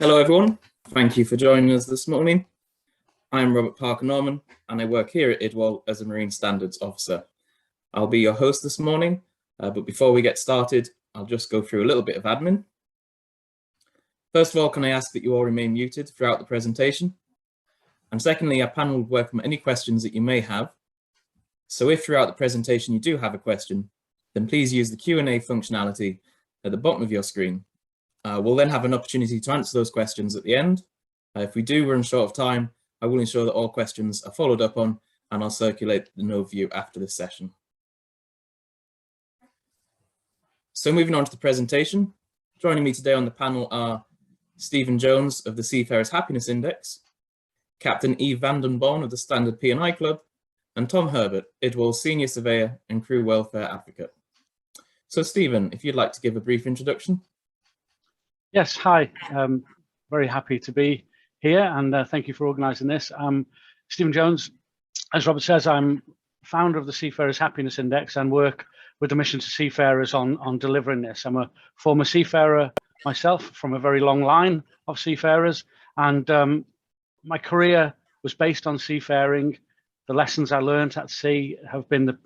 Hello everyone, thank you for joining us this morning. I'm Robert Parker Norman and I work here at IDWAL as a Marine Standards Officer. I'll be your host this morning, but before we get started, I'll just go through a little bit of admin. First of all, can I ask that you all remain muted throughout the presentation? And secondly, our panel will welcome any questions that you may have. So if throughout the presentation you do have a question, then please use the Q&A functionality at the bottom of your screen. We'll then have an opportunity to answer those questions at the end. If we do run short of time, I will ensure that all questions are followed up on and I'll circulate the overview after this session. So moving on to the presentation, joining me today on the panel are Stephen Jones of the Seafarer's Happiness Index, Captain Eve Vandenborn of the Standard P&I Club, and Tom Herbert, IDWAL's Senior Surveyor and Crew Welfare Advocate. So Stephen, if you'd like to give a brief introduction. Yes, hi. Very happy to be here and thank you for organising this. I'm Stephen Jones. As Robert says, I'm founder of the Seafarer's Happiness Index and work with the mission to seafarers on delivering this. I'm a former seafarer myself from a very long line of seafarers, and my career was based on seafaring. The lessons I learned at sea have been the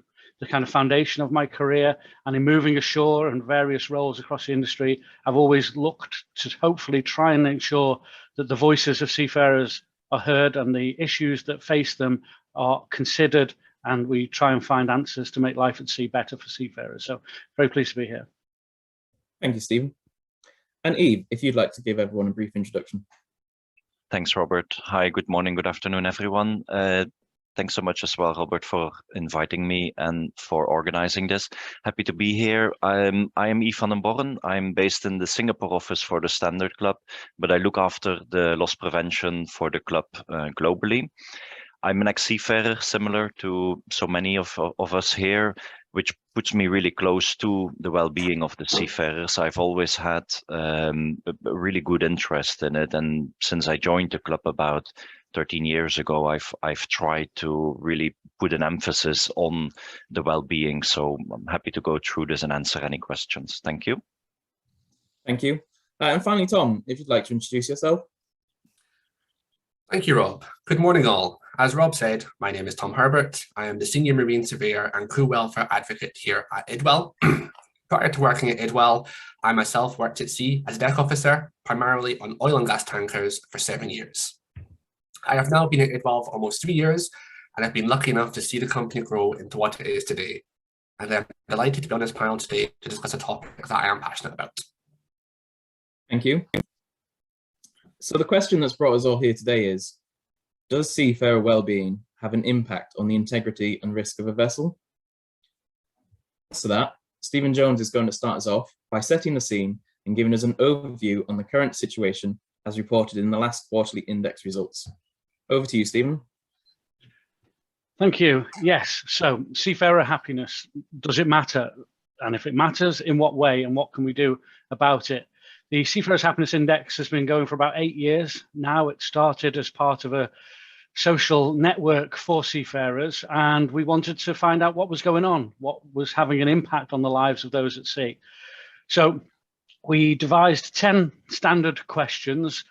kind of foundation of my career, and in moving ashore and various roles across the industry, I've always looked to hopefully try and ensure that the voices of seafarers are heard and the issues that face them are considered, and we try and find answers to make life at sea better for seafarers. So very pleased to be here. Thank you, Stephen. And Eve, if you'd like to give everyone a brief introduction. Thanks, Robert. Hi, good morning, good afternoon, everyone. Thanks so much as well, Robert, for inviting me and for organizing this. Happy to be here. I am Yves van den Borren. I'm based in the Singapore office for the Standard Club, but I look after the loss prevention for the club globally. I'm an ex-seafarer, similar to so many of us here, which puts me really close to the well-being of the seafarers. I've always had a really good interest in it, and since I joined the club about 13 years ago, I've tried to really put an emphasis on the well-being. So I'm happy to go through this and answer any questions. Thank you. Thank you. And finally, Tom, if you'd like to introduce yourself. Thank you, Rob. Good morning, all. As Rob said, my name is Tom Herbert. I am the Senior Marine Surveyor and Crew Welfare Advocate here at IDWAL. Prior to working at IDWAL, I myself worked at sea as a deck officer, primarily on oil and gas tankers for 7 years. I have now been at IDWAL for almost 3 years, and I've been lucky enough to see the company grow into what it is today. And I'm delighted to be on this panel today to discuss a topic that I am passionate about. Thank you. So the question that's brought us all here today is, does seafarer well-being have an impact on the integrity and risk of a vessel? So that, Stephen Jones is going to start us off by setting the scene and giving us an overview on the current situation as reported in the last quarterly index results. Over to you, Stephen. Thank you. Yes, so seafarer happiness, does it matter? And if it matters, in what way and what can we do about it? The Seafarer's Happiness Index has been going for about 8 years now. It started as part of a social network for seafarers, and we wanted to find out what was going on, what was having an impact on the lives of those at sea. So we devised 10 standard questions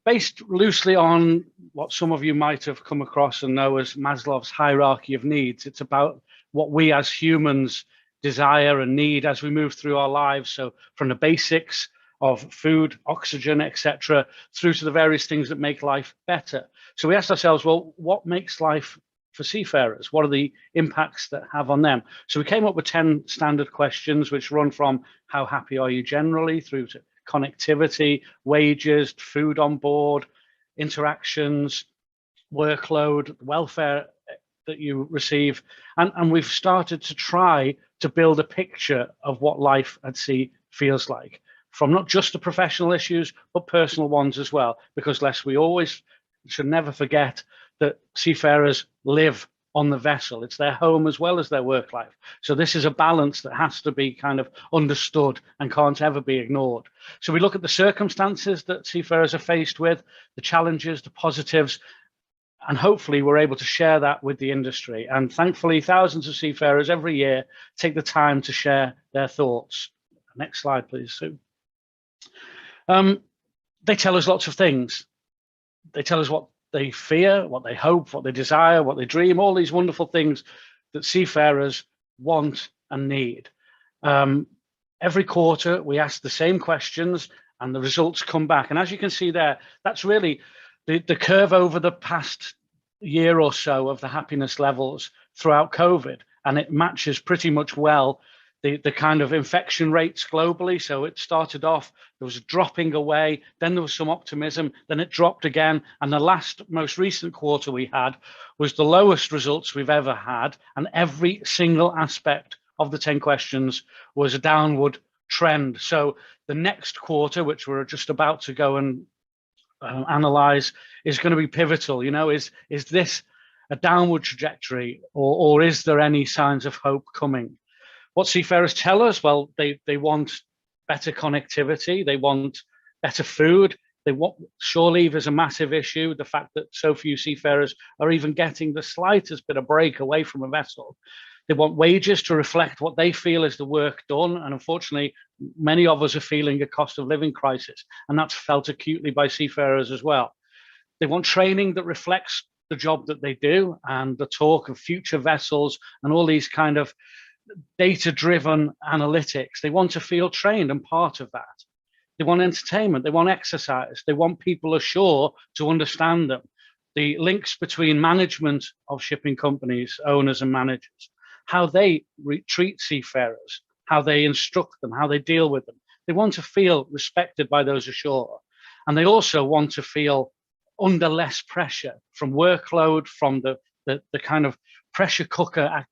based loosely on what some of you might have come across and know as Maslow's hierarchy of needs. It's about what we as humans desire and need as we move through our lives. So from the basics of food, oxygen, etc., through to the various things that make life better. So we asked ourselves, well, what makes life for seafarers? What are the impacts that have on them? So we came up with 10 standard questions, which run from how happy are you generally, through to connectivity, wages, food on board, interactions, workload, welfare that you receive. And we've started to try to build a picture of what life at sea feels like, from not just the professional issues, but personal ones as well, because lest we always should never forget that seafarers live on the vessel. It's their home as well as their work life. So this is a balance that has to be kind of understood and can't ever be ignored. So we look at the circumstances that seafarers are faced with, the challenges, the positives, and hopefully we're able to share that with the industry. And thankfully, thousands of seafarers every year take the time to share their thoughts. Next slide, please, Sue. they tell us lots of things. They tell us what they fear, what they hope, what they desire, what they dream, all these wonderful things that seafarers want and need. Every quarter, we ask the same questions and the results come back. And as you can see there, that's really the curve over the past year or so of the happiness levels throughout COVID. And it matches pretty much well the kind of infection rates globally. So it started off, there was a dropping away, then there was some optimism, then it dropped again. And the most recent quarter we had was the lowest results we've ever had. And every single aspect of the 10 questions was a downward trend. So the next quarter, which we're just about to go and analyze, is going to be pivotal. You know, is this a downward trajectory, or is there any signs of hope coming? What seafarers tell us, well, they want better connectivity, they want better food, they want shore leave is a massive issue. The fact that so few seafarers are even getting the slightest bit of break away from a vessel. They want wages to reflect what they feel is the work done. And unfortunately, many of us are feeling a cost of living crisis, and that's felt acutely by seafarers as well. They want training that reflects the job that they do, and the talk of future vessels and all these kind of data-driven analytics. They want to feel trained and part of that. They want entertainment, they want exercise, they want people ashore to understand them. The links between management of shipping companies, owners and managers, how they treat seafarers, how they instruct them, how they deal with them. They want to feel respected by those ashore. And they also want to feel under less pressure from workload, from the kind of pressure cooker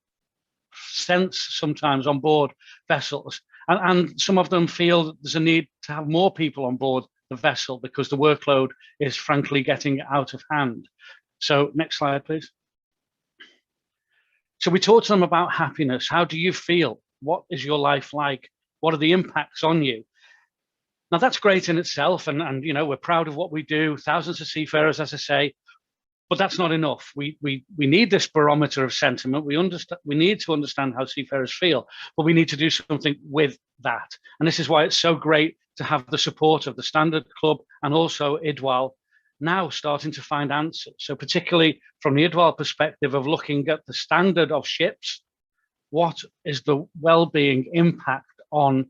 sense sometimes on board vessels. And some of them feel that there's a need to have more people on board the vessel because the workload is frankly getting out of hand. So next slide, please. So we talk to them about happiness. How do you feel? What is your life like? What are the impacts on you? Now that's great in itself, and you know, we're proud of what we do, thousands of seafarers, as I say, but that's not enough. We need this barometer of sentiment. We need to understand how seafarers feel, but we need to do something with that. And this is why it's so great to have the support of the Standard Club and also IDWAL now starting to find answers. So particularly from the IDWAL perspective of looking at the standard of ships, what is the well-being impact on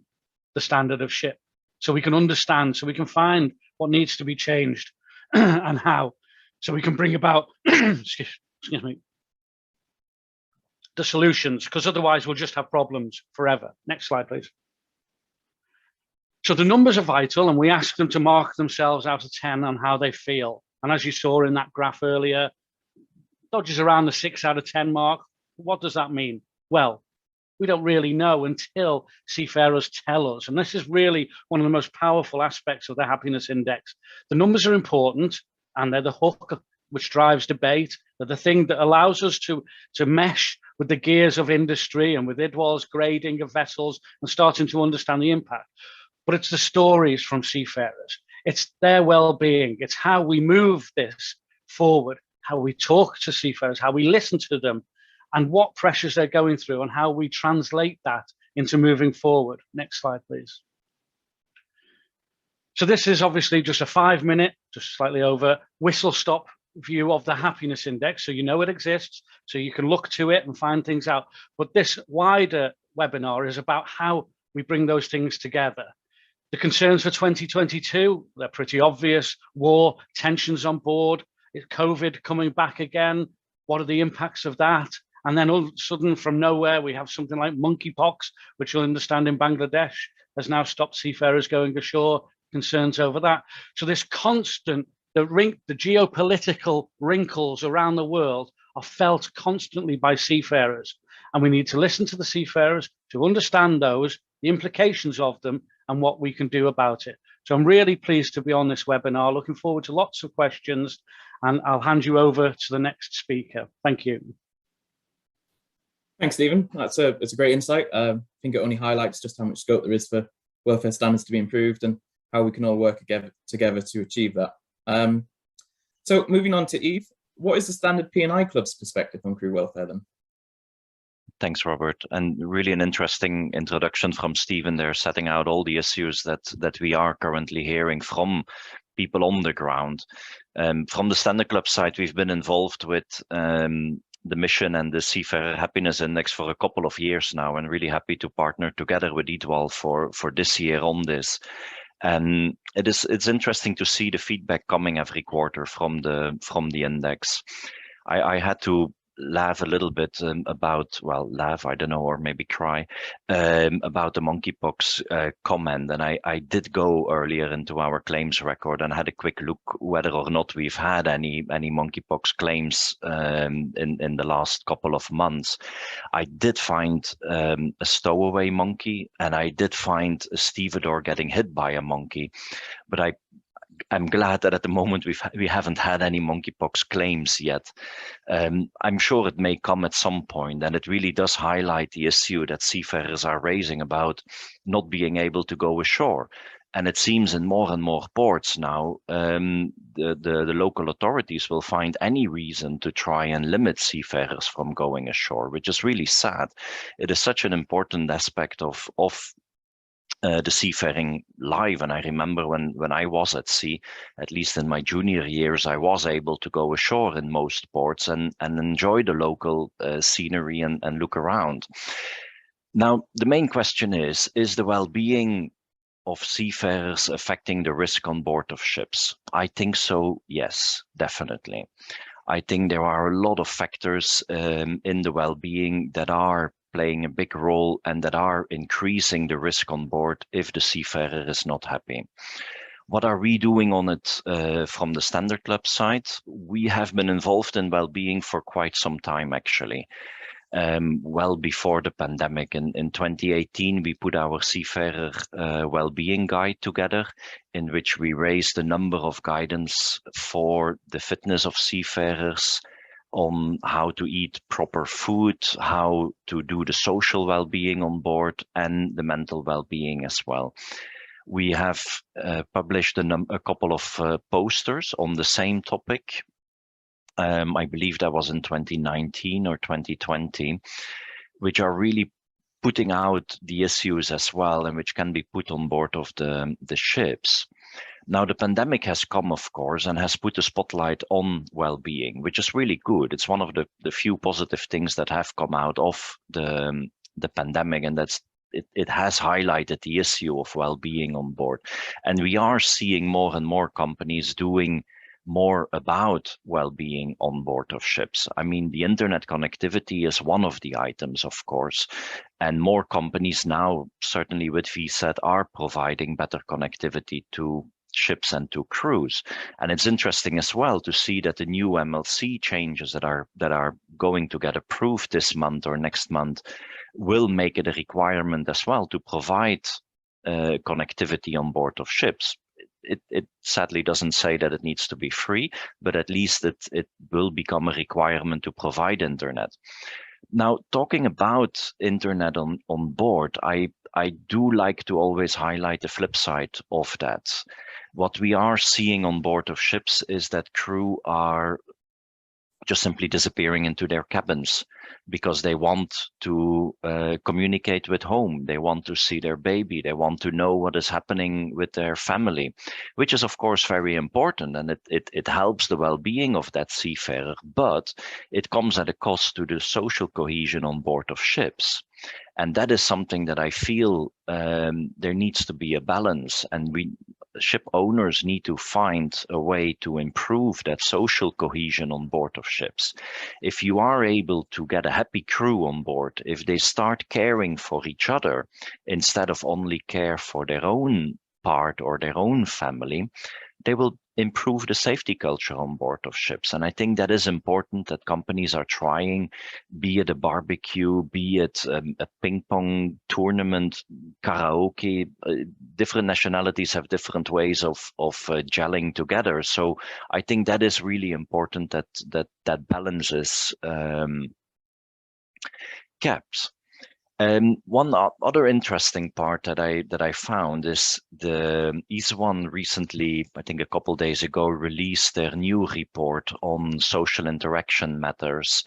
the standard of ship? So we can understand, so we can find what needs to be changed and how, so we can bring about, excuse me, the solutions, because otherwise we'll just have problems forever. Next slide, please. So the numbers are vital, and we ask them to mark themselves out of 10 on how they feel. And as you saw in that graph earlier, dodges around the 6 out of 10 mark. What does that mean? Well, we don't really know until seafarers tell us. And this is really one of the most powerful aspects of the happiness index. The numbers are important, and they're the hook which drives debate. They're the thing that allows us to mesh with the gears of industry and with IDWAL's grading of vessels and starting to understand the impact. But it's the stories from seafarers. It's their well-being. It's how we move this forward, how we talk to seafarers, how we listen to them, and what pressures they're going through and how we translate that into moving forward. Next slide, please. So this is obviously just a 5-minute, just slightly over, whistle-stop view of the happiness index. So you know it exists, so you can look to it and find things out. But this wider webinar is about how we bring those things together. The concerns for 2022, they're pretty obvious. War, tensions on board, COVID coming back again. What are the impacts of that? And then all of a sudden, from nowhere, we have something like monkeypox, which you'll understand in Bangladesh has now stopped seafarers going ashore, concerns over that. So this constant, the geopolitical wrinkles around the world are felt constantly by seafarers. And we need to listen to the seafarers to understand those, the implications of them, and what we can do about it. So I'm really pleased to be on this webinar, looking forward to lots of questions, and I'll hand you over to the next speaker. Thank you. Thanks, Stephen. It's a great insight. I think it only highlights just how much scope there is for welfare standards to be improved and how we can all work together to achieve that. So moving on to Eve, what is the Standard P&I Club's perspective on crew welfare then? Thanks, Robert. And really an interesting introduction from Stephen there, setting out all the issues that we are currently hearing from people on the ground. From the Standard Club side, we've been involved with the mission and the Seafarer Happiness Index for a couple of years now, and really happy to partner together with Edwal for this year on this. And it's interesting to see the feedback coming every quarter from the index. I had to laugh a little bit about, well, laugh, I don't know, or maybe cry, about the monkeypox comment. And I did go earlier into our claims record and had a quick look whether or not we've had any monkeypox claims in the last couple of months. I did find a stowaway monkey, and I did find a stevedore getting hit by a monkey, but I'm glad that at the moment we haven't had any monkeypox claims yet. I'm sure it may come at some point, and it really does highlight the issue that seafarers are raising about not being able to go ashore. And it seems in more and more ports now, the local authorities will find any reason to try and limit seafarers from going ashore, which is really sad. It is such an important aspect of the seafaring life. And I remember when I was at sea, at least in my junior years, I was able to go ashore in most ports and enjoy the local scenery and look around. Now, the main question is the well-being of seafarers affecting the risk on board of ships? I think so, yes, definitely. I think there are a lot of factors in the well-being that are playing a big role and that are increasing the risk on board if the seafarer is not happy. What are we doing on it from the Standard Club side? We have been involved in well-being for quite some time, actually. Well before the pandemic. In 2018, we put our Seafarer well-being guide together, in which we raised a number of guidance for the fitness of seafarers, on how to eat proper food, how to do the social well-being on board, and the mental well-being as well. We have published a couple of posters on the same topic. I believe that was in 2019 or 2020, which are really putting out the issues as well, and which can be put on board of the ships. Now, the pandemic has come, of course, and has put a spotlight on well-being, which is really good. It's one of the few positive things that have come out of the pandemic, and that's it has highlighted the issue of well-being on board. And we are seeing more and more companies doing more about well-being on board of ships. I mean, the internet connectivity is one of the items, of course, and more companies now, certainly with VSAT, are providing better connectivity to ships and to crews. And it's interesting as well to see that the new MLC changes that are going to get approved this month or next month will make it a requirement as well to provide connectivity on board of ships. It sadly doesn't say that it needs to be free, but at least it will become a requirement to provide internet. Now, talking about internet on board, I do like to always highlight the flip side of that. What we are seeing on board of ships is that crew are just simply disappearing into their cabins because they want to communicate with home. They want to see their baby. They want to know what is happening with their family, which is, of course, very important. And it helps the well-being of that seafarer, but it comes at a cost to the social cohesion on board of ships. And that is something that I feel there needs to be a balance, and ship owners need to find a way to improve that social cohesion on board of ships. If you are able to get a happy crew on board, if they start caring for each other instead of only care for their own part or their own family, they will improve the safety culture on board of ships. And I think that is important, that companies are trying, be it a barbecue, be it a ping pong tournament, karaoke. Different nationalities have different ways of gelling together. So I think that is really important, that balance is kept. One other interesting part that I found is the ISWAN recently, I think a couple days ago, released their new report on social interaction matters.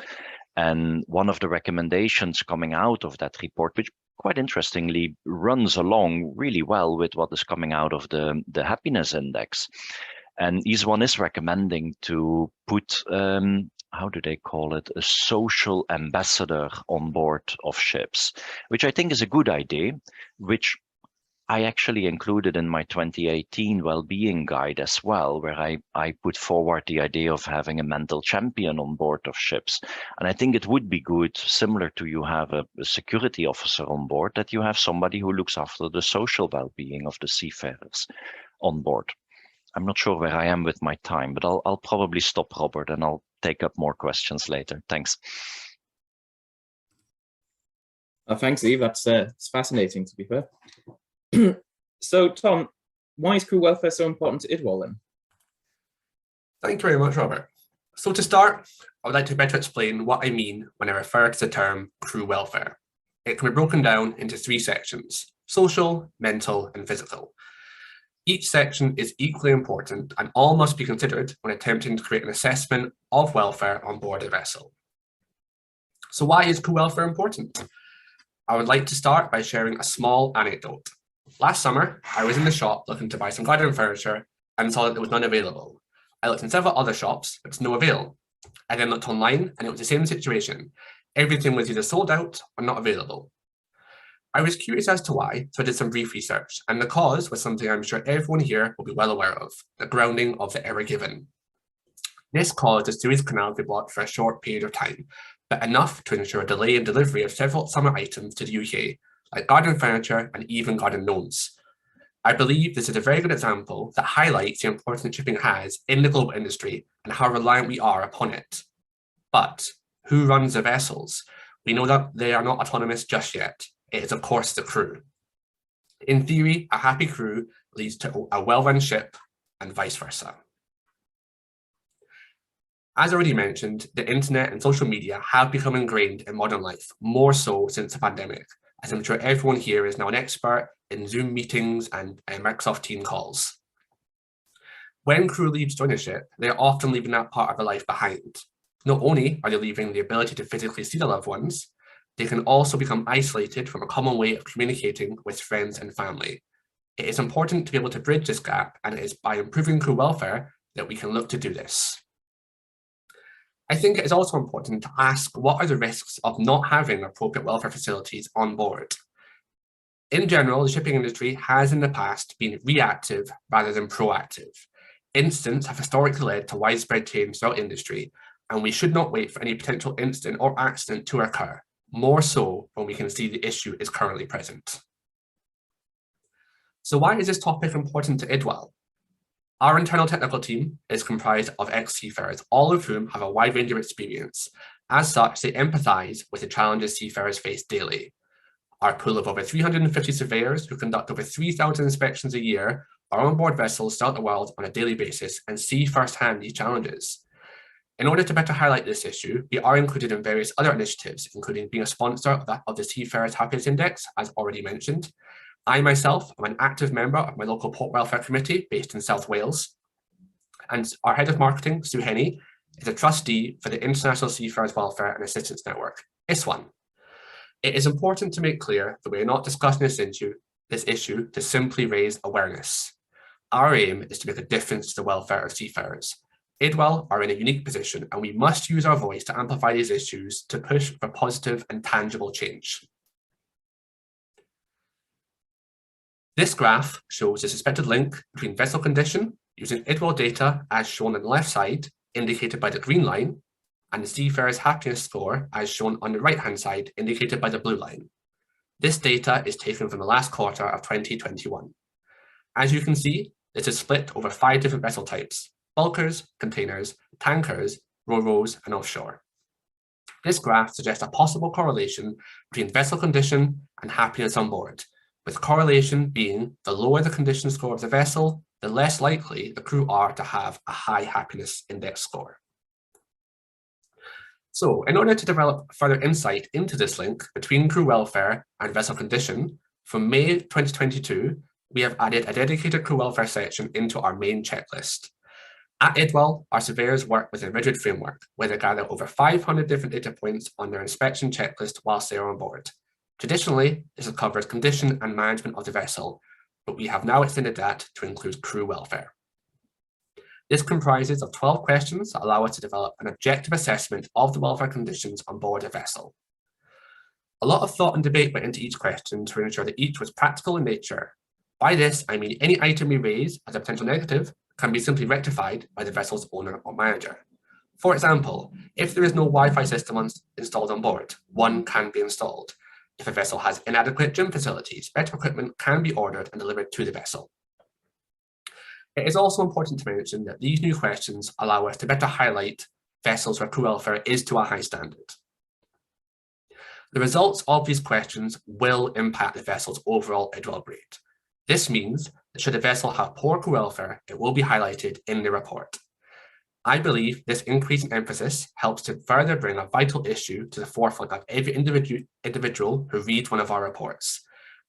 And one of the recommendations coming out of that report, which quite interestingly runs along really well with what is coming out of the happiness index, And EASE-1 is recommending to put, how do they call it, a social ambassador on board of ships, which I think is a good idea, which I actually included in my 2018 well-being guide as well, where I put forward the idea of having a mental champion on board of ships. And I think it would be good, similar to you have a security officer on board, that you have somebody who looks after the social well-being of the seafarers on board. I'm not sure where I am with my time, but I'll probably stop, Robert, and I'll take up more questions later. Thanks. Thanks, Eve. It's fascinating, to be fair. So, Tom, why is crew welfare so important to IDWAL then? Thank you very much, Robert. So to start, I would like to better explain what I mean when I refer to the term crew welfare. It can be broken down into 3 sections: social, mental, and physical. Each section is equally important and all must be considered when attempting to create an assessment of welfare on board a vessel. So why is crew welfare important? I would like to start by sharing a small anecdote. Last summer, I was in the shop looking to buy some garden furniture and saw that there was none available. I looked in several other shops, but to no avail. I then looked online and it was the same situation. Everything was either sold out or not available. I was curious as to why, so I did some brief research, and the cause was something I'm sure everyone here will be well aware of: the grounding of the Ever Given. This caused the Suez Canal to be blocked for a short period of time, but enough to ensure a delay in delivery of several summer items to the UK, like garden furniture and even garden gnomes. I believe this is a very good example that highlights the importance shipping has in the global industry and how reliant we are upon it. But who runs the vessels? We know that they are not autonomous just yet. It is, of course, the crew. In theory, a happy crew leads to a well-run ship and vice versa. As already mentioned, the internet and social media have become ingrained in modern life, more so since the pandemic, as I'm sure everyone here is now an expert in Zoom meetings and Microsoft Teams calls. When crew leaves join a ship, they are often leaving that part of their life behind. Not only are they leaving the ability to physically see their loved ones, they can also become isolated from a common way of communicating with friends and family. It is important to be able to bridge this gap, and it is by improving crew welfare that we can look to do this. I think it is also important to ask, what are the risks of not having appropriate welfare facilities on board? In general, the shipping industry has in the past been reactive rather than proactive. Incidents have historically led to widespread change throughout industry, and we should not wait for any potential incident or accident to occur, more so when we can see the issue is currently present. So why is this topic important to IDWAL? Our internal technical team is comprised of ex-seafarers, all of whom have a wide range of experience. As such, they empathise with the challenges seafarers face daily. Our pool of over 350 surveyors who conduct over 3,000 inspections a year are on board vessels throughout the world on a daily basis and see firsthand these challenges. In order to better highlight this issue, we are included in various other initiatives, including being a sponsor of the Seafarers Happiness Index, as already mentioned. I myself am an active member of my local Port Welfare Committee based in South Wales. And our head of marketing, Sue Henney, is a trustee for the International Seafarers Welfare and Assistance Network, ISWAN. It is important to make clear that we are not discussing this issue to simply raise awareness. Our aim is to make a difference to the welfare of seafarers. IDWAL are in a unique position, and we must use our voice to amplify these issues to push for positive and tangible change. This graph shows the suspected link between vessel condition using IDWAL data as shown on the left side, indicated by the green line, and the seafarer's happiness score as shown on the right-hand side, indicated by the blue line. This data is taken from the last quarter of 2021. As you can see, this is split over 5 different vessel types: bulkers, containers, tankers, ro-ros, and offshore. This graph suggests a possible correlation between vessel condition and happiness on board, with correlation being the lower the condition score of the vessel, the less likely the crew are to have a high happiness index score. So, in order to develop further insight into this link between crew welfare and vessel condition, from May 2022, we have added a dedicated crew welfare section into our main checklist. At IDWAL, our surveyors work within a rigid framework, where they gather over 500 different data points on their inspection checklist whilst they are on board. Traditionally, this has covered condition and management of the vessel, but we have now extended that to include crew welfare. This comprises of 12 questions that allow us to develop an objective assessment of the welfare conditions on board a vessel. A lot of thought and debate went into each question to ensure that each was practical in nature. By this, I mean any item we raise as a potential negative can be simply rectified by the vessel's owner or manager. For example, if there is no Wi-Fi system installed on board, one can be installed. If a vessel has inadequate gym facilities, better equipment can be ordered and delivered to the vessel. It is also important to mention that these new questions allow us to better highlight vessels where crew welfare is to a high standard. The results of these questions will impact the vessel's overall Idwell grade. This means that should a vessel have poor crew welfare, it will be highlighted in the report. I believe this increase in emphasis helps to further bring a vital issue to the forefront of every individual who reads one of our reports.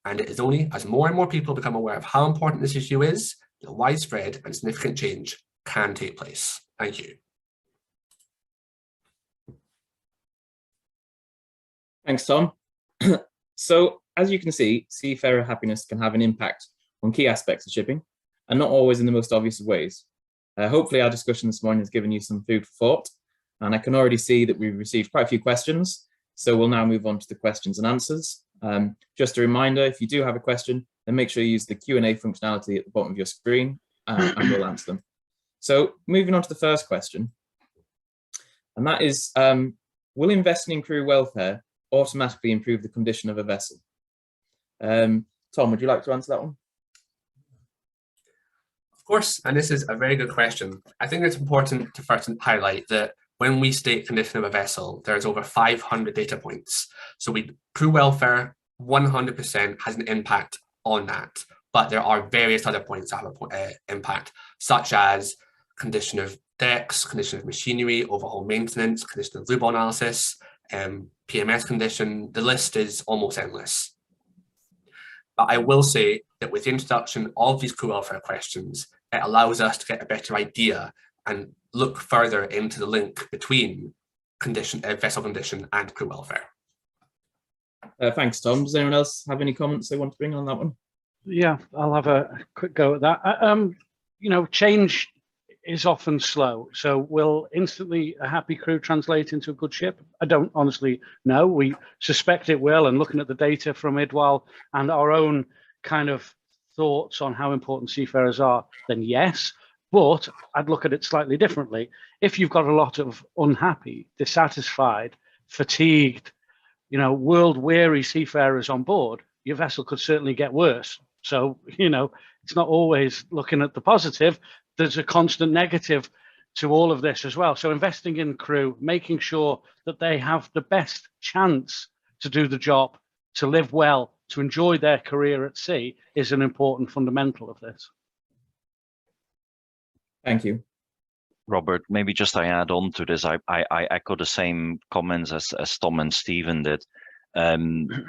And it is only as more and more people become aware of how important this issue is that widespread and significant change can take place. Thank you. Thanks, Tom. So, as you can see, seafarer happiness can have an impact on key aspects of shipping, and not always in the most obvious of ways. Hopefully our discussion this morning has given you some food for thought, and I can already see that we've received quite a few questions, so we'll now move on to the questions and answers. Just a reminder, if you do have a question, then make sure you use the Q&A functionality at the bottom of your screen, and we'll answer them. So moving on to the first question, and that is, will investing in crew welfare automatically improve the condition of a vessel? Tom, would you like to answer that one? Of course, and this is a very good question. I think it's important to first highlight that when we state condition of a vessel, there's over 500 data points. So crew welfare 100% has an impact on that, but there are various other points that have an impact, such as condition of decks, condition of machinery, overhaul maintenance, condition of lube analysis, PMS condition. The list is almost endless. But I will say that with the introduction of these crew welfare questions, it allows us to get a better idea and look further into the link between vessel condition and crew welfare. Thanks, Tom. Does anyone else have any comments they want to bring on that one? Yeah, I'll have a quick go at that. You know, change is often slow. So will instantly a happy crew translate into a good ship? I don't honestly know. We suspect it will, and looking at the data from Idwell and our own kind of thoughts on how important seafarers are, then yes. But I'd look at it slightly differently. If you've got a lot of unhappy, dissatisfied, fatigued, you know, world-weary seafarers on board, your vessel could certainly get worse. So, you know, it's not always looking at the positive. There's a constant negative to all of this as well. So investing in crew, making sure that they have the best chance to do the job, to live well, to enjoy their career at sea is an important fundamental of this. Thank you. Robert, maybe just I add on to this. I echo the same comments as Tom and Stephen did.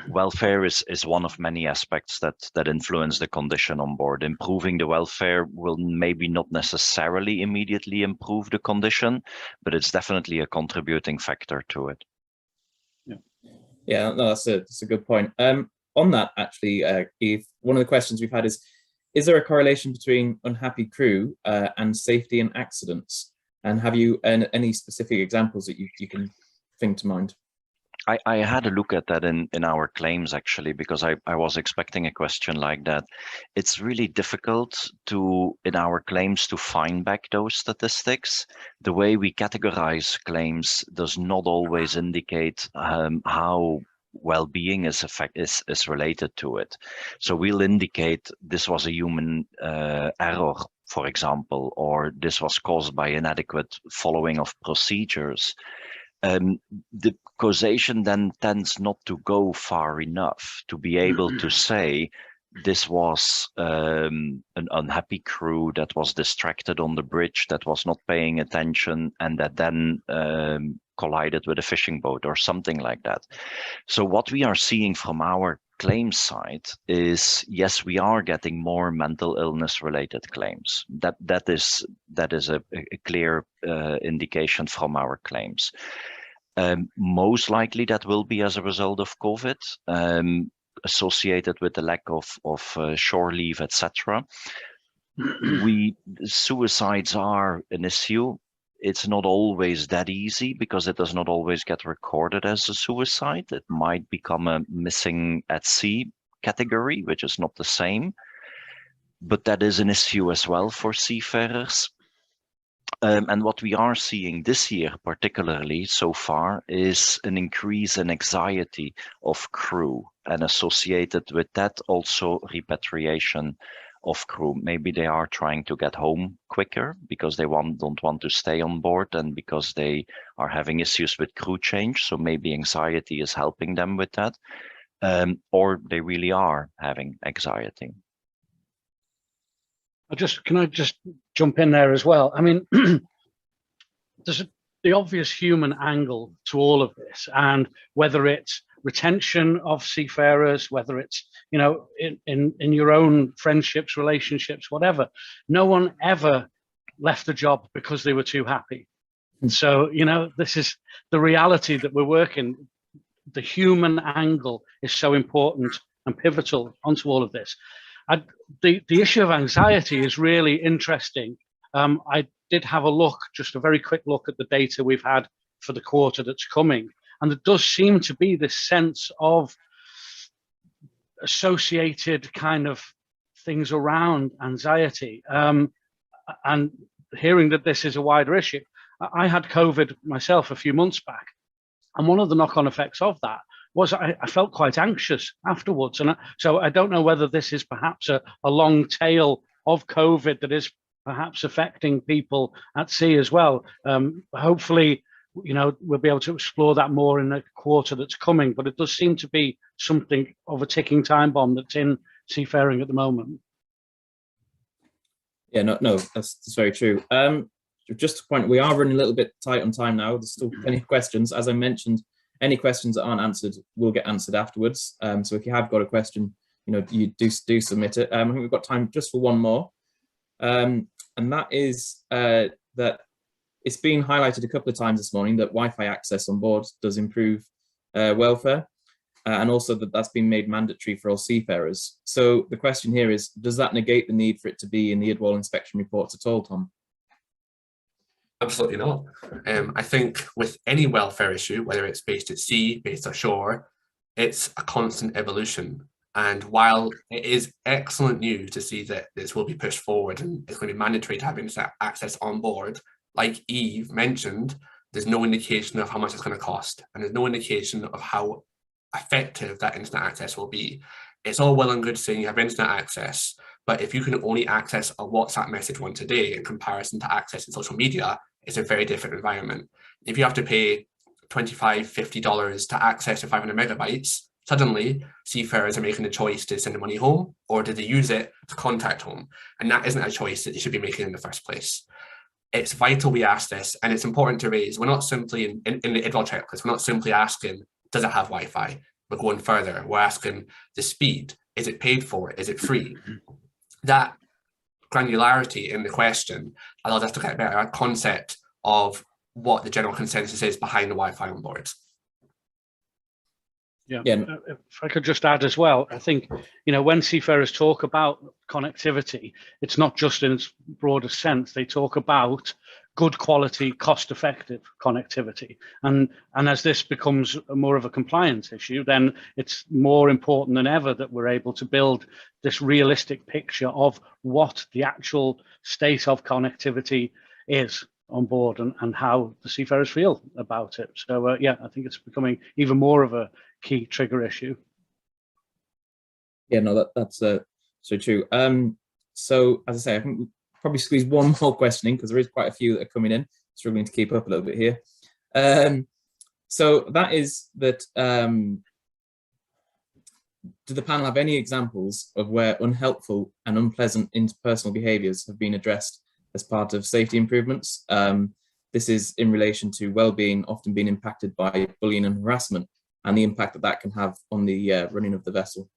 Welfare is one of many aspects that influence the condition on board. Improving the welfare will maybe not necessarily immediately improve the condition, but it's definitely a contributing factor to it. Yeah, no, that's a good point. On that, actually, Eve, one of the questions we've had is there a correlation between unhappy crew and safety and accidents? And have you any specific examples that you can think to mind? I had a look at that in our claims, actually, because I was expecting a question like that. It's really difficult in our claims to find back those statistics. The way we categorize claims does not always indicate how well-being is related to it. So we'll indicate this was a human error, for example, or this was caused by inadequate following of procedures. The causation then tends not to go far enough to be able to say this was an unhappy crew that was distracted on the bridge, that was not paying attention, and that then collided with a fishing boat or something like that. So what we are seeing from our claims side is, yes, we are getting more mental illness related claims. That is a clear indication from our claims. Most likely that will be as a result of COVID, associated with the lack of shore leave, etc. Suicides are an issue. It's not always that easy because it does not always get recorded as a suicide. It might become a missing at sea category, which is not the same. But that is an issue as well for seafarers. And what we are seeing this year, particularly so far, is an increase in anxiety of crew, and associated with that also repatriation of crew. Maybe they are trying to get home quicker because they don't want to stay on board, and because they are having issues with crew change. So maybe anxiety is helping them with that, or they really are having anxiety. Can I just jump in there as well? I mean, there's the obvious human angle to all of this, and whether it's retention of seafarers, whether it's, you know, in your own friendships, relationships, whatever, no one ever left a job because they were too happy. And so, you know, this is the reality that we're working. The human angle is so important and pivotal onto all of this. The issue of anxiety is really interesting. I did have a look, just a very quick look at the data we've had for the quarter that's coming. And there does seem to be this sense of associated kind of things around anxiety. And hearing that this is a wider issue, I had COVID myself a few months back. And one of the knock-on effects of that was I felt quite anxious afterwards. And so I don't know whether this is perhaps a long tail of COVID that is perhaps affecting people at sea as well. Hopefully, you know, we'll be able to explore that more in the quarter that's coming, but it does seem to be something of a ticking time bomb that's in seafaring at the moment. Yeah, no, that's very true. Just to point, we are running a little bit tight on time now. There's still plenty of questions. As I mentioned, any questions that aren't answered will get answered afterwards. So if you have got a question, you know, you do submit it. I think we've got time just for one more. And that is that it's been highlighted a couple of times this morning that Wi-Fi access on board does improve welfare, and also that's been made mandatory for all seafarers. So the question here is, does that negate the need for it to be in the IDWAL inspection reports at all, Tom? Absolutely not. I think with any welfare issue, whether it's based at sea, based ashore, it's a constant evolution. And while it is excellent news to see that this will be pushed forward and it's going to be mandatory to have internet access on board, like Eve mentioned, there's no indication of how much it's going to cost, and there's no indication of how effective that internet access will be. It's all well and good saying you have internet access, but if you can only access a WhatsApp message once a day in comparison to accessing social media, it's a very different environment. If you have to pay $25, $50 to access your 500 megabytes, suddenly seafarers are making the choice to send the money home, or do they use it to contact home? And that isn't a choice that they should be making in the first place. It's vital we ask this, and it's important to raise. We're not simply in the IDWAL checklist, we're not simply asking, does it have Wi-Fi? We're going further. We're asking the speed. Is it paid for? Is it free? That granularity in the question allows us to get a better concept of what the general consensus is behind the Wi-Fi on board. Yeah. If I could just add as well, I think, you know, when seafarers talk about connectivity, it's not just in its broadest sense. They talk about good quality, cost-effective connectivity. And as this becomes more of a compliance issue, then it's more important than ever that we're able to build this realistic picture of what the actual state of connectivity is on board and how the seafarers feel about it. So yeah, I think it's becoming even more of a key trigger issue. Yeah, no, that's so true. So as I say, I think we'll probably squeeze one more question in because there is quite a few that are coming in, struggling to keep up a little bit here. So that is that, do the panel have any examples of where unhelpful and unpleasant interpersonal behaviours have been addressed as part of safety improvements? This is in relation to well-being often being impacted by bullying and harassment, and the impact that that can have on the running of the vessel.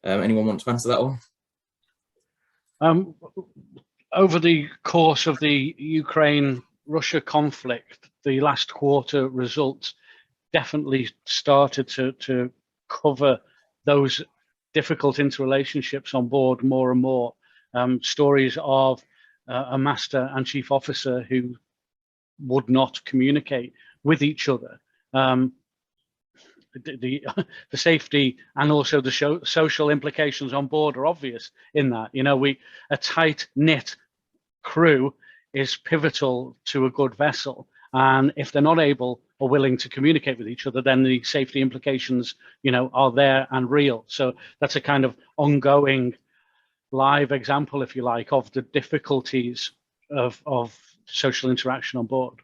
Anyone want to answer that one? Over the course of the Ukraine-Russia conflict, the last quarter results definitely started to cover those difficult interrelationships on board more and more. stories of a master and chief officer who would not communicate with each other. The safety and also the social implications on board are obvious in that. You know, a tight-knit crew is pivotal to a good vessel, and if they're not able or willing to communicate with each other, then the safety implications, you know, are there and real. So that's a kind of ongoing live example, if you like, of the difficulties of social interaction on board.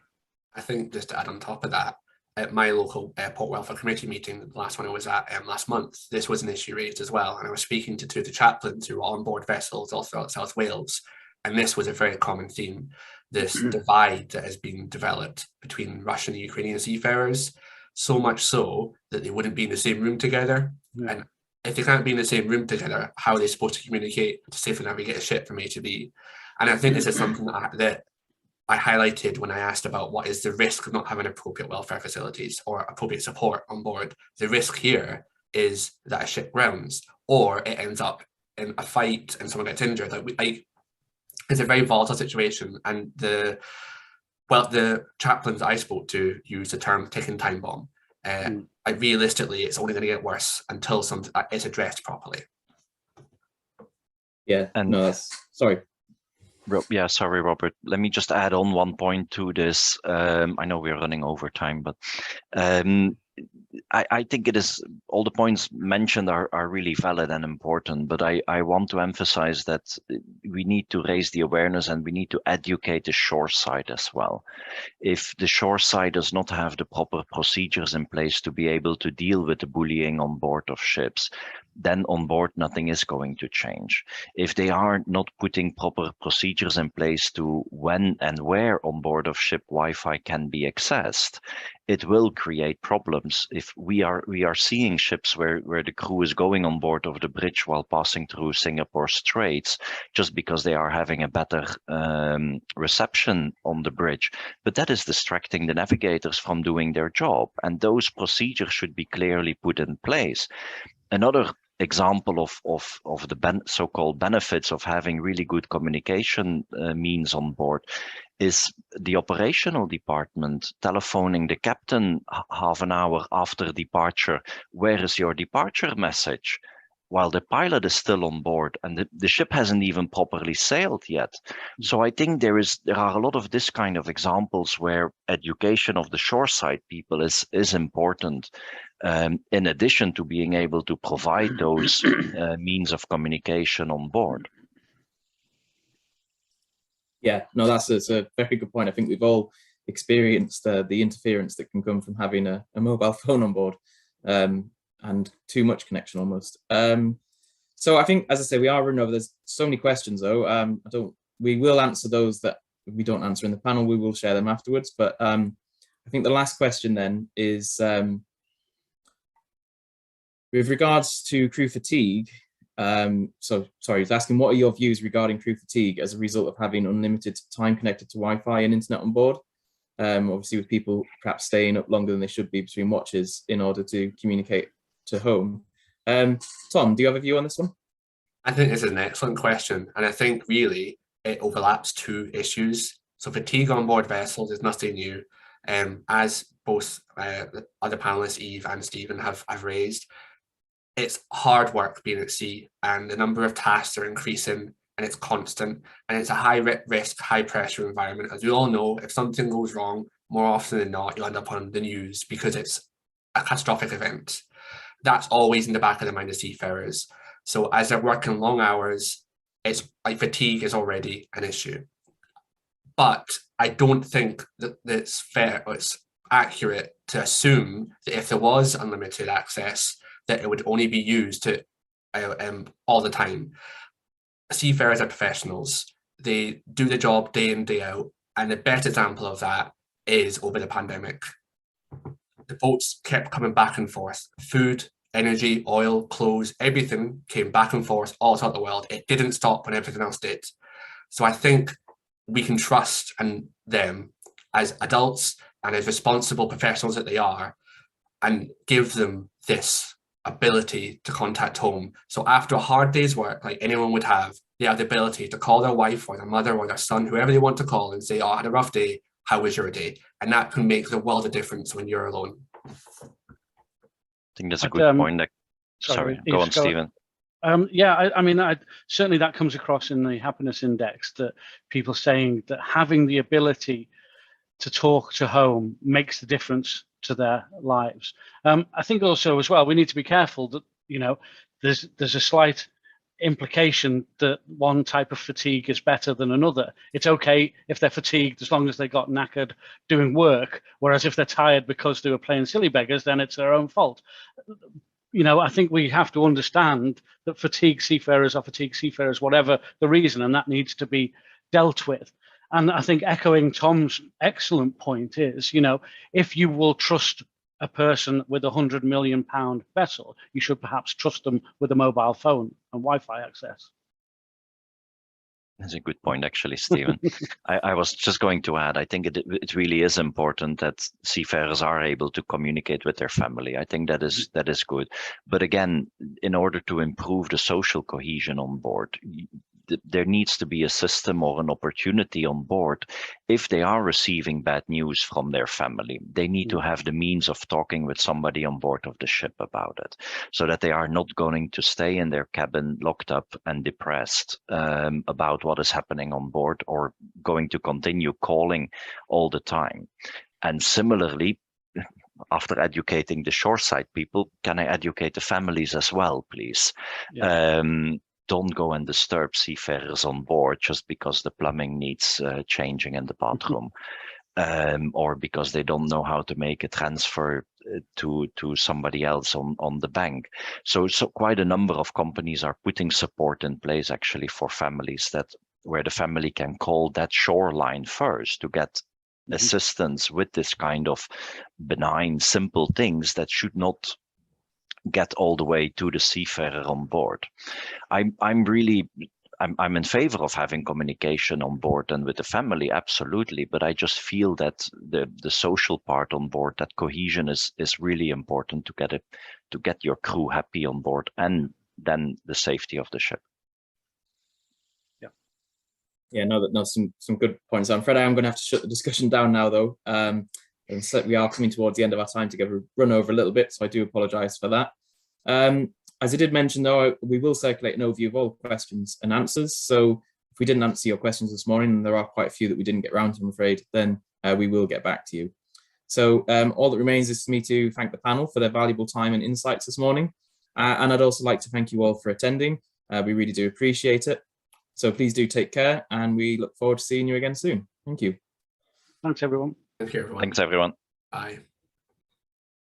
I think just to add on top of that, at my local Port Welfare Committee meeting, the last one I was at last month, this was an issue raised as well. And I was speaking to two of the chaplains who were on board vessels all throughout South Wales. And this was a very common theme, this divide that has been developed between Russian and Ukrainian seafarers, so much so that they wouldn't be in the same room together. Yeah. And if they can't be in the same room together, how are they supposed to communicate to safely navigate a ship from A to B? And I think this is something that I highlighted when I asked about what is the risk of not having appropriate welfare facilities or appropriate support on board. The risk here is that a ship grounds or it ends up in a fight and someone gets injured. It's a very volatile situation, and the chaplains I spoke to used the term ticking time bomb. Realistically, it's only going to get worse until it's addressed properly. Yeah, and no, sorry. Yeah, sorry, Robert. Let me just add on one point to this. I know we're running over time, but I think it is, all the points mentioned are really valid and important, but I want to emphasize that we need to raise the awareness and we need to educate the shore side as well. If the shore side does not have the proper procedures in place to be able to deal with the bullying on board of ships, then on board nothing is going to change. If they are not putting proper procedures in place to when and where on board of ship Wi-Fi can be accessed, it will create problems. If we are seeing ships where the crew is going on board of the bridge while passing through Singapore Straits just because they are having a better reception on the bridge, but that is distracting the navigators from doing their job, and those procedures should be clearly put in place. Another example of the so-called benefits of having really good communication means on board is the operational department telephoning the captain half an hour after departure. Where is your departure message? While the pilot is still on board and the ship hasn't even properly sailed yet. So I think there are a lot of this kind of examples where education of the shoreside people is important, in addition to being able to provide those means of communication on board. Yeah, no, that's a very good point. I think we've all experienced the interference that can come from having a mobile phone on board. And too much connection almost. So I think, as I say, we are running over. There's so many questions though. We will answer those that we don't answer in the panel. We will share them afterwards. But I think the last question then is with regards to crew fatigue. He's asking, what are your views regarding crew fatigue as a result of having unlimited time connected to Wi-Fi and internet on board? Obviously with people perhaps staying up longer than they should be between watches in order to communicate to home. Tom, do you have a view on this one? I think this is an excellent question, and I think really it overlaps two issues. So fatigue on board vessels is nothing new, as both the other panelists, Eve and Stephen, have raised. It's hard work being at sea, and the number of tasks are increasing, and it's constant, and it's a high risk, high pressure environment. As we all know, if something goes wrong, more often than not, you'll end up on the news because it's a catastrophic event. That's always in the back of the mind of seafarers. So as they're working long hours, it's like fatigue is already an issue. But I don't think that it's fair or it's accurate to assume that if there was unlimited access, that it would only be used to all the time. Seafarers are professionals. They do the job day in, day out. And the best example of that is over the pandemic. The boats kept coming back and forth. Food, energy, oil, clothes, everything came back and forth all throughout the world. It didn't stop when everything else did. So I think we can trust them as adults and as responsible professionals that they are, and give them this ability to contact home. So after a hard day's work, like anyone would have, they have the ability to call their wife or their mother or their son, whoever they want to call, and say, oh, I had a rough day. How was your day? And that can make the world of difference when you're alone. I think that's a good point. Sorry, go on, Stephen. Yeah, I mean, certainly that comes across in the happiness index, that people saying that having the ability to talk to home makes the difference to their lives. I think also as well, we need to be careful that, you know, there's a slight implication that one type of fatigue is better than another. It's okay if they're fatigued as long as they got knackered doing work, whereas if they're tired because they were playing silly beggars, then it's their own fault. You know, I think we have to understand that fatigue seafarers are fatigue seafarers, whatever the reason, and that needs to be dealt with. And I think echoing Tom's excellent point is, you know, if you will trust a person with £100 million vessel, you should perhaps trust them with a mobile phone and Wi-Fi access. That's a good point, actually, Stephen. I was just going to add, I think it really is important that seafarers are able to communicate with their family. I think that is good. But again, in order to improve the social cohesion on board, there needs to be a system or an opportunity on board. If they are receiving bad news from their family, they need to have the means of talking with somebody on board of the ship about it, so that they are not going to stay in their cabin locked up and depressed about what is happening on board, or going to continue calling all the time. And similarly, after educating the shoreside people, can I educate the families as well, please? Yeah. Don't go and disturb seafarers on board just because the plumbing needs changing in the bathroom, or because they don't know how to make a transfer to somebody else on the bank. So quite a number of companies are putting support in place actually for families, where the family can call that shoreline first to get assistance with this kind of benign, simple things that should not get all the way to the seafarer on board. I'm in favor of having communication on board and with the family, absolutely. But I just feel that the social part on board, that cohesion is really important to get your crew happy on board, and then the safety of the ship. Yeah, no, some good points. I'm afraid I am going to have to shut the discussion down now, though. And so we are coming towards the end of our time together, run over a little bit, so I do apologise for that. As I did mention, though, we will circulate an overview of all questions and answers. So if we didn't answer your questions this morning, and there are quite a few that we didn't get around to, I'm afraid, then we will get back to you. So all that remains is for me to thank the panel for their valuable time and insights this morning. And I'd also like to thank you all for attending. We really do appreciate it. So please do take care, and we look forward to seeing you again soon. Thank you. Thanks, everyone. Thank you, everyone. Thanks, everyone. Bye.